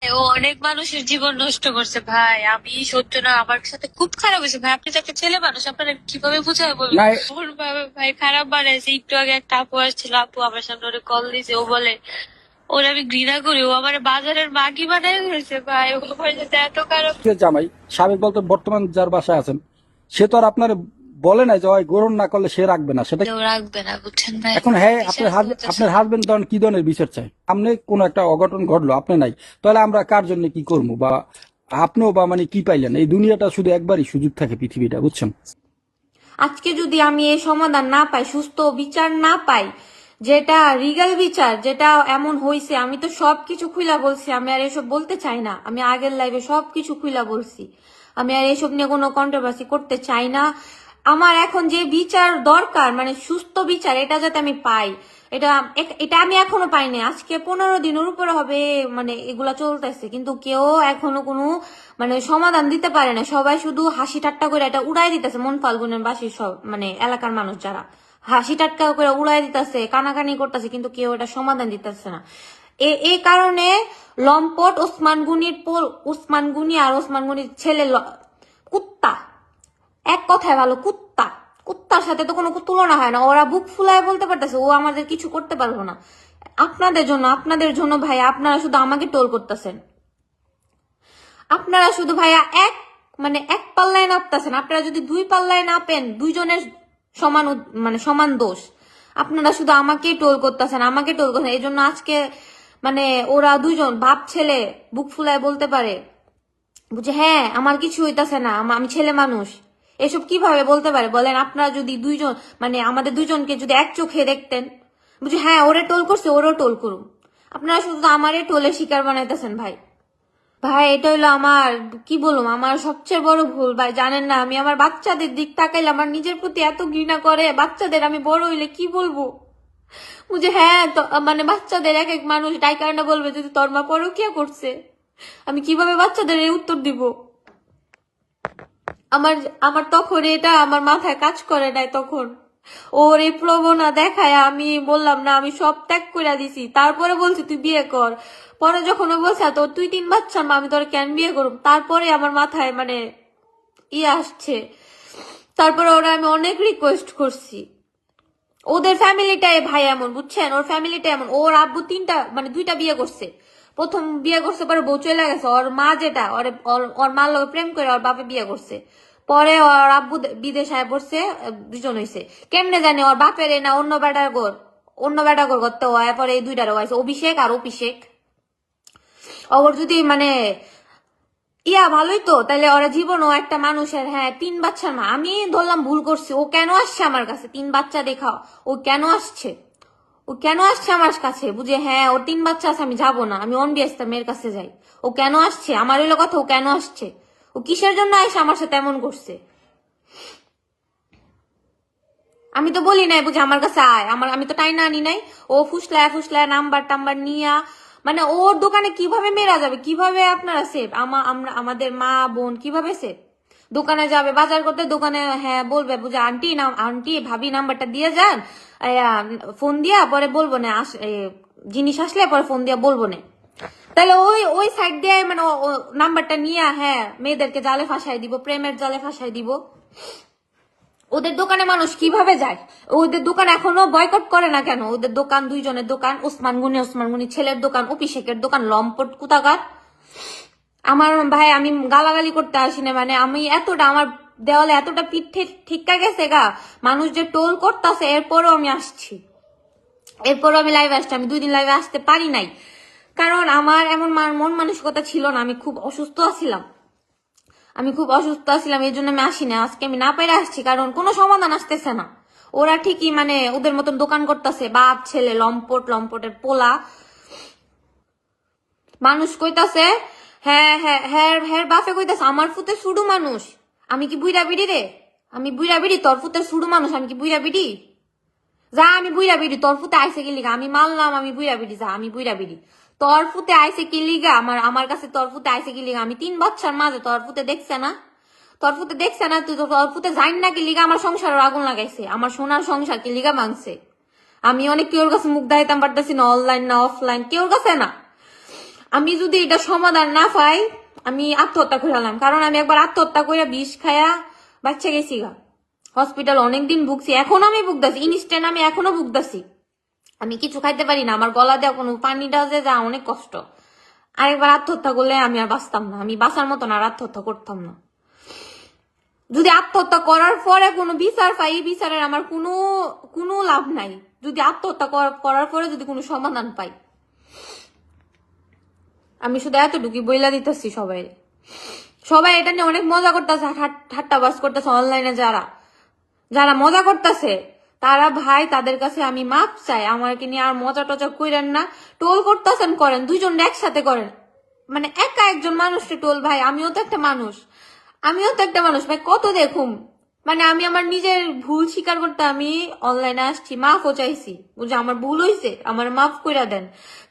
ও অনেক মানুষের জীবন নষ্ট করছে ভাই। আমি সহ্য না, আমার সাথে খুব খারাপ হয়েছে ভাই। আপনি তো একটা ছেলে মানুষ, আপনারা কিভাবে বুঝায় বলবো? না ওর ভাবে ভাই খারাপ বানাইছে। একটু আগে একটা আপু আসছিল, আপু আমার সামনে ওরে কল দিছে, ও বলে ওর আমি ঘৃণা করি, ও আমার বাজারের মাগি বানাই হয়েছে ভাই। ও আমার সাথে এত খারাপ। জামাই সাবেক বলতে বর্তমান যার বাসায় আছেন, সে তো আর আপনার বলে নাই যে গ্রহণ না করলে সে রাখবে না সেটা। কেউ রাখবে না, বুঝছেন ভাই? এখন হ্যাঁ, বিশ্বাস করতেছে আপনার না। হাজবেন্ড ধরেন কি ধরনের বিচার চাই, আপনি কোনো একটা অঘটন ঘটলো আপনি নাই, তাহলে আমরা কার জন্য কি করবো, বা আপনিও বা মানে কি পাইলেন? এই দুনিয়াটা শুধু একবারই সুযোগ থাকে, পৃথিবীটা, বুঝছেন? আজকে যদি আমি এই সমাধান না পাই, সুস্থ বিচার না পাই, যেটা রিগাল বিচার, যেটা এমন হয়েছে, আমি তো সবকিছু খুইলা বলছি, আমি আর এসব বলতে চাই না। আমি আগের লাইভে সবকিছু খুইলা বলছি, আমি আর এসব নিয়ে কোনো কন্ট্রোভার্সি করতে চাই না। আমার এখন যে বিচার দরকার, মানে সুস্থ বিচার, এটা যাতে আমি পাই, এটা এটা আমি এখনো পাইনি। আজকে 15 দিনের উপরে হবে মানে এগুলা চলতেছে, কিন্তু কেউ এখনো কোনো মানে সমাধান দিতে পারে না। সবাই শুধু হাসি ঠাট্টা করে এটা উড়াই দিতেছে। মন ফাল্গুনের বাসী সব মানে এলাকার মানুষ যারা হাসি ঠাট্টা করে উড়াই দিতেছে, কানাকানি করতেছে, কিন্তু কেউ এটা সমাধান দিতেছে না। এই কারণে লম্পট ওসমান গুনি আর ওসমান গুনির ছেলে কুত্তা, এক কথায় ভালো কুত্তা। কুত্তার সাথে তো কোনো তুলনা হয় না। ওরা বুক ফুলায় বলতে পারতেছে ও আমাদের কিছু করতে পারবো না। আপনাদের জন্য ভাই, আপনারা শুধু আমাকে টোল করতেছেন। আপনারা শুধু ভাইয়া মানে এক পাল্লায় নাপতেছেন। আপনারা যদি দুই পাল্লায় নাপেন, দুইজনের সমান মানে সমান দোষ। আপনারা শুধু আমাকেই টোল করতেছেন, এই জন্য আজকে মানে ওরা দুইজন বাপ ছেলে বুক ফুলায় বলতে পারে বুঝে, হ্যাঁ আমার কিছু হইতাছে না, আমি ছেলে মানুষ। এসব কিভাবে বলতে পারে বলেন? আপনারা যদি দুইজন মানে আমাদের দুইজনকে যদি এক চোখে দেখতেন, বুঝে হ্যাঁ ওরে টোল করছে, ওরও টোল করুন। আপনারা শুধু আমারে টোলের শিকার বানাইতেছেন ভাই। ভাই এটা হইলো আমার, কি বলবো, আমার সবচেয়ে বড় ভুল ভাই। জানেন না, আমি আমার বাচ্চাদের দিক তাকাইলে আমার নিজের প্রতি এত ঘৃণা করে। বাচ্চাদের আমি বড় হইলে কি বলবো? বুঝে হ্যাঁ তো মানে বাচ্চাদের এক এক মানুষ ডাইকারটা বলবে যদি তোর মা পরকিয়া করছে, আমি কিভাবে বাচ্চাদের এই উত্তর দিব? আমার আমার তখন এটা আমার মাথায় কাজ করে নাই। তখন ওর এই প্রবণতা দেখায় আমি বললাম না, আমি সব ত্যাগ করে দিছি। তারপরে বলছি তুই বিয়ে কর। পরে যখন ও বলছে তোর তুই 3 বাচ্চার মা, আমি তোর কেন বিয়ে করব, তারপরে আমার মাথায় মানে আসছে। তারপরে ওরা আমি অনেক রিকোয়েস্ট করছি। ওদের ফ্যামিলিটাই ভাই এমন, বুঝছেন? ওর ফ্যামিলিটা এমন। ওর আব্বু 2টা বিয়ে করছে। প্রথম বিয়ে করছে, পরে বউ চলে গেছে। ওর মা যেটা ওর মার লগে প্রেম করে ওর বাপে বিয়ে করছে। পরে ওর আব্বু বিদেশ আয় পড়ছে, দুজন হয়েছে। কেমনে জানি ওর বাপের না অন্য বেটার গোর করতে হয়। পরে এই দুইটারও হয়েছে, অভিষেক আর অভিষেক। ওর যদি মানে ভালোই তো, তাহলে ওরা জীবনও একটা মানুষের, হ্যাঁ 3 বাচ্চার মা। আমি ধরলাম ভুল করছি। ও কেন আসছে আমার কাছে 3 বাচ্চা দেখাও? ও কেন আসছে? আমার কাছে বুঝে হ্যাঁ ওর 3 বাচ্চা আছে, আমি যাবো না, আমি অনবিয়াস্তা মেয়ের কাছে যাই। ও কেন আসছে? আমার হইলো কথা, ও কেন আসছে? ও কিসের জন্য আসে আমার সাথে এমন করছে? আমি তো বলি নাই বুঝে আমার কাছে আয়, আমি তো টাইনা আনি নাই। ও ফুসলায় ফুসলায় নাম্বার টাম্বার নিয়া মানে ওর দোকানে কিভাবে মেরা যাবে, কিভাবে আপনারা সেফ, আমাদের মা বোন কিভাবে সেফ? দোকানে যাবে বাজার করতে, দোকানে হ্যাঁ বলবে বুঝে আন্টি ভাবি নাম্বারটা দিয়ে যান, ফোন দিয়া পরে বলবো না, জিনিস আসলে পরে ফোন দিয়া বলবো না। তাহলে ওই ওই সাইড দিয়ে মানে নাম্বারটা নিয়ে হ্যাঁ মেয়েদেরকে জালে ফাঁসাই দিব, প্রেমের জালে ফাঁসাই দিব। ওদের দোকানে মানুষ কিভাবে যায়? ওদের দোকান এখনো বয়কট করে না কেন? ওদের দোকান, দুইজনের দোকান, ওসমান গুনি ছেলের দোকান, অভিষেকের দোকান, লম্পট কুতাকার। আমার ভাই, আমি গালাগালি করতে আসি না, মানে আমি এতটা আমার দেওয়ালে এতটা পিঠ ঠিকা গেছে গা, মানুষ যে টোল করতেছে। এরপরও আমি আসছি, এরপরও আমি লাইভে আসছি। আমি 2 দিন লাইভে আসতে পারি নাই, কারণ আমার এমন মন মানসিকতা ছিল না। আমি খুব অসুস্থ আছিলাম, এই জন্য আমি আসি না। আজকে আমি না পাইরে আসছি, কারণ কোনো সমাধান আসতেছে না। ওরা ঠিকই মানে ওদের মতন দোকান করতেছে, বাপ ছেলে লম্পটের পোলা। মানুষ কইতাছে হ্যাঁ হ্যাঁ হ্যাঁ হ্যাঁ বাপে কইতাছে আমার ফুতে শুরু মানুষ। আমি কি বুইরা বিড়ি রে? আমি বুইরা বিড়ি? তোর ফুতে শুরু মানুষ, আমি কি বুইরা বিড়ি? যা, আমি বুইরা বিড়ি। তোর ফুতে আইসে কি লিগা? আমি মানলাম আমি বুইরা বিড়ি, যা আমি বুইরা বিড়ি। তোর ফুতে আইসে কি লিগা? আমার কাছে তোর ফুতে আইসে কি লিগা? আমি 3 বাচ্চার মাঝে তোর ফুতে দেখছে না? তুই তোর ফুতে যাইন না কি লিগা আমার সংসারের আগুন লাগাইছে? আমার সোনার সংসার কি লিগা ভাঙছে? আমি অনেক কেউর কাছে মুখ দেখাইতাম পারতেছি না, অনলাইন না অফলাইন, কেউর কাছে না। আমি যদি এটা সমাধান না পাই আমি আত্মহত্যা করলাম, কারণ আমি একবার আত্মহত্যা করে বিষ খায়া বাচ্চা গেছি গা। হসপিটাল অনেকদিন ভুগছি, এখনো আমি ভুগতাছি, ইনস্ট্যান্ট আমি এখনো ভুগতাছি। আমি কিছু খাইতে পারি না, আমার গলা দেওয়া কোনো পানিটা যে যা অনেক কষ্ট। আরেকবার আত্মহত্যা করলে আমি আর বাঁচতাম না, আমি বাঁচার মতন আর আত্মহত্যা করতাম না। যদি আত্মহত্যা করার পরে কোনো বিচার পাই, এই বিচারের আমার কোনো কোনো লাভ নাই। যদি আত্মহত্যা করার পরে যদি কোনো সমাধান পাই, আমি শুধু এতটুকুই বইলা দিতেছি সবাই। সবাই এটা নিয়ে অনেক মজা করতেছে, ঠাট্টাবাজ করতেছে অনলাইনে। যারা যারা মজা করতেছে তারা ভাই তাদের কাছে আমি মাপ চাই, আমাকে নিয়ে আর মজা টজা করেন না। টোল করতেছেন করেন, দুইজন একসাথে করেন, মানে একা একজন মানুষকে টোল। ভাই আমিও তো একটা মানুষ, ভাই কত দেখুম। মানে আমি আমার নিজের ভুল স্বীকার করতে আমি অনলাইনে আসছি, মাফও চাইছি, বুঝে আমার ভুল হয়েছে, আমার মাফ কইরা দেন।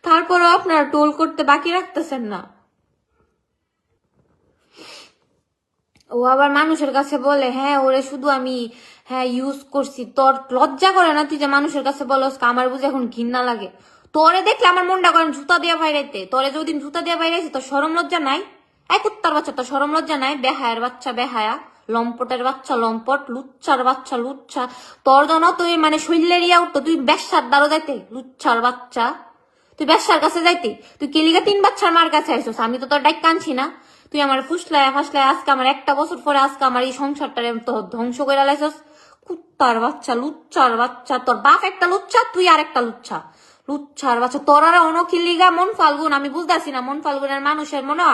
তারপরেও আপনারা টোল করতে বাকি রাখতেছেন না। ও আবার মানুষের কাছে বলে হ্যাঁ ওরে শুধু আমি ইউজ করছি। তোর লজ্জা করে না তুই যে মানুষের কাছে বলস আমার বুঝে এখন ঘৃণা লাগে? তোরে দেখলে আমার মনটা করেন জুতা দিয়ে বাইরাইতে। তোরে যদিন জুতা দিয়ে বাইরাইছি তোর শরম লজ্জা নাই? এক কুত্তার বাচ্চা তোর শরম লজ্জা নাই? বেহায়ের বাচ্চা বেহায়া, লম্পটের বাচ্চা লম্পট, লুচ্চার বাচ্চা লুচ্চা। তোর জন্য তুই মানে শৈলেরিয়া উঠতো, তুই ব্যবসার দ্বারও যাইতে লুচ্চার বাচ্চা। তুই ব্যবসার কাছে যাইতে, তুই কেলিগা 3 বাচ্চার মার কাছে আইসস, আমি তো তোর ডাইক কানছি না। তুই আমার ফুসলায় ফাসলায় আজকে আমার 1টা বছর পরে আজকে আমার এই সংসারটারে তো ধ্বংস করে লাইছস। কুত্তার বাচ্চা লুচ্চার বাচ্চা, তোর বাপ একটা লুচ্চা, তুই আর একটা লুচ্চা, লুচ্চার বাচ্চা। তোর আর অনকিলিগা মন ফাল্গুন, আমি বুঝতেছি না মন ফাল্গুনের মানুষের মনে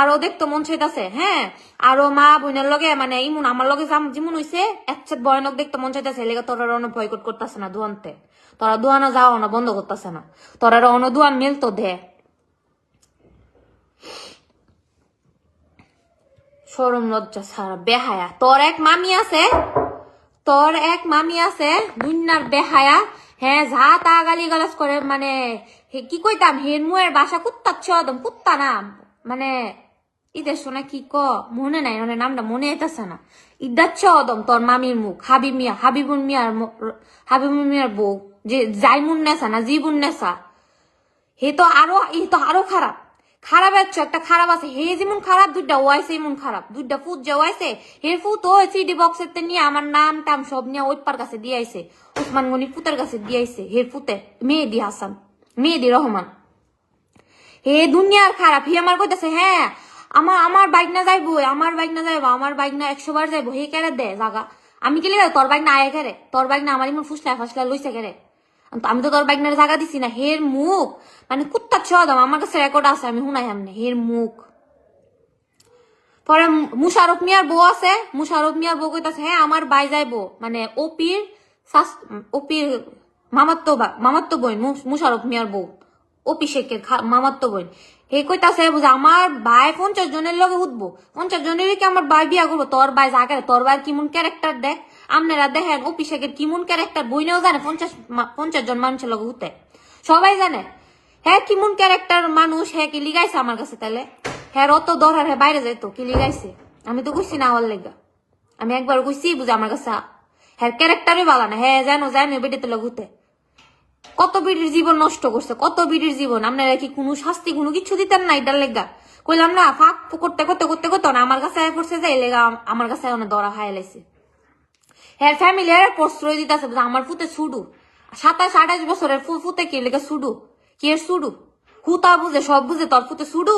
আরো দেখতো মন চাইতাছে। হ্যাঁ আরো মা বোনের লগে মানে ইমুন আমার লগে যেমন হইছে একসাথে ভয়ানক দেখতে মন চাইতেছে। লেগে তোর আর অন বয়কট করতেছে না দুয়ানতে, তোরা দুয়ানো যাও না বন্ধ করতেছে না, তোরা অন দুয়ান মিলতো দে। শরম লজ্জা ছাড়া বেহায়া। তোর এক মামি আছে দুনিয়ার বেহায়া। হ্যাঁ যা তা গালি গালাজ করে, মানে কি কইতাম হের মুয়ের বাসা কুত্তার চদম, কুত্তা না মানে ঈদের শোনা কি মনে নাই, মানে নামটা মনে আইতাছে না। ঈদার চদম তোর মামির মুখ। হাবিবুল মিয়ার বউ যে জাইমুন নেশা না জীবন নেশা, হে তো আরো খারাপ। খারাপ আছে একটা খারাপ আছে, হে যেমন খারাপ দুইটা ওয়াইছে এমন খারাপ, দুইটা ফুট যে ওয়াইছে হে ফুট ওই সিডি বক্সের নিয়ে আমার নাম টাম সব নিয়ে ওইপার কাছে দিয়ে আইছে, উসমান গনির পুতের কাছে দিয়ে আইছে। হে ফুতে মেহেদি হাসান, মেহেদি রহমান, হে দুনিয়ার খারাপ। হে আমার কইতাছে হ্যাঁ আমার বাইক না যাইবো, আমার বাইক না 100 বার যাইবো। হে কেড়ে দে জাগা, আমি কি লিখা তোর বাইক না আয় কেড়ে, তোর বাইক না আমার এমন ফাসলা লইছে কেড়ে, আমি তো তোর বাইকনার জায়গা দিছি না। হের মুখ মানে কুত্তা ছদাম, আমার কাছে রেকর্ড আছে, আমি শুনাই এমনি হের মুখ। পরে মুশারফ মিয়ার বউ আছে, মুশারফ মিয়ার বউ কইতাছে হ্যাঁ আমার বাই যাইবো, মানে ওপির মামাত্তো বোন মুশারফ মিয়ার বউ, ওপি শেখের মামাত্তো বোন। হে কইতাছে বুঝে আমার ভাই 50 জনের লগে উঠবো, 50 জনের কি আমার ভাই বিয়া করবো? তোর ভাই জাগারে তোর ভাই কিমন ক্যারেক্টার দেখ, আপনারা দেখেন ওপি শেখের কিমন ক্যারেক্টার, বইনেও জানে 50 জন মানুষের লগে উঠতে, সবাই জানে হ্যাঁ কিমন ক্যারেক্টার মানুষ। হ্যাঁ কি লিগাইছে আমার কাছে? তাহলে হ্যাঁ অত দরকার হ্যাঁ বাইরে যাইতো কি লিগাইছে? আমি তো কইছি না আমার লেগা, আমি একবার কইছি বুঝে আমার কাছে হ্যাঁ ক্যারেক্টারই ভালো না। হ্যাঁ জানো বেটিতে লগে উঠতে কত বিড়ির জীবন নষ্ট করছে, কত বিড়ির জীবন। আপনারা কি কোনো শাস্তি কোনো কিছু দিতেন না এটার লেগা? কইলাম না ফাঁক করতে না আমার কাছে পড়ছে যে লেগা আমার কাছে অনেক দরা হাই লাইছে। হ্যাঁ ফ্যামিলি প্রশ্রয় দিতেছে আমার ফুতে ছুডু 27-28 বছরের ফুতে কি লেগে ছুডু, কি এর ছুডু হুতা বুঝে সব বুঝে তোর ফুতে ছুডু।